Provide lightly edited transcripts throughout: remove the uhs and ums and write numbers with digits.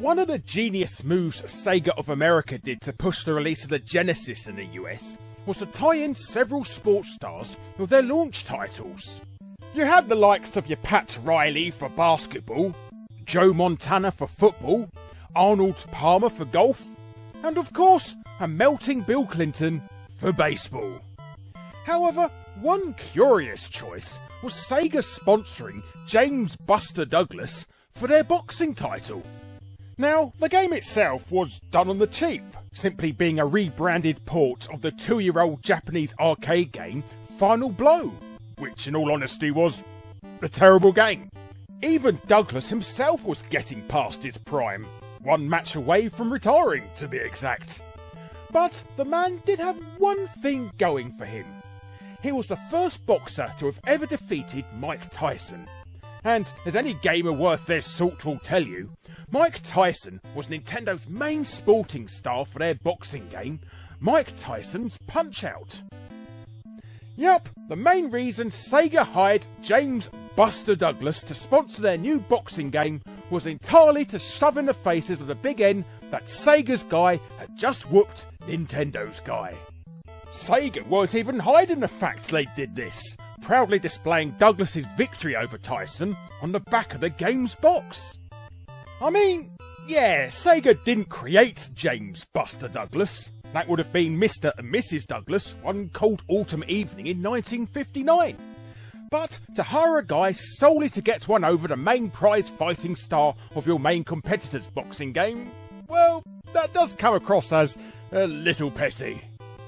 One of the genius moves Sega of America did to push the release of the Genesis in the US was to tie in several sports stars with their launch titles. You had the likes of your Pat Riley for basketball, Joe Montana for football, Arnold Palmer for golf, and of course, a melting Bill Clinton for baseball. However, one curious choice was Sega sponsoring James Buster Douglas for their boxing title. Now, the game itself was done on the cheap, simply being a rebranded port of the 2-year-old Japanese arcade game Final Blow, which in all honesty was a terrible game. Even Douglas himself was getting past his prime, one match away from retiring to be exact. But the man did have one thing going for him. He was the first boxer to have ever defeated Mike Tyson. And as any gamer worth their salt will tell you, Mike Tyson was Nintendo's main sporting star for their boxing game, Mike Tyson's Punch-Out! Yup, the main reason Sega hired James Buster Douglas to sponsor their new boxing game was entirely to shove in the faces of the big N that Sega's guy had just whooped Nintendo's guy. Sega weren't even hiding the fact they did this, proudly displaying Douglas's victory over Tyson on the back of the game's box. I mean, yeah, Sega didn't create James Buster Douglas. That would have been Mr. and Mrs. Douglas one cold autumn evening in 1959. But to hire a guy solely to get one over the main prize fighting star of your main competitor's boxing game, well, that does come across as a little petty.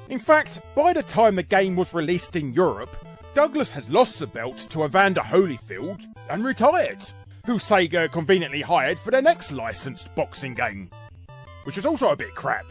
In fact, by the time the game was released in Europe, Douglas has lost the belt to Evander Holyfield and retired, who Sega conveniently hired for their next licensed boxing game, which was also a bit crap.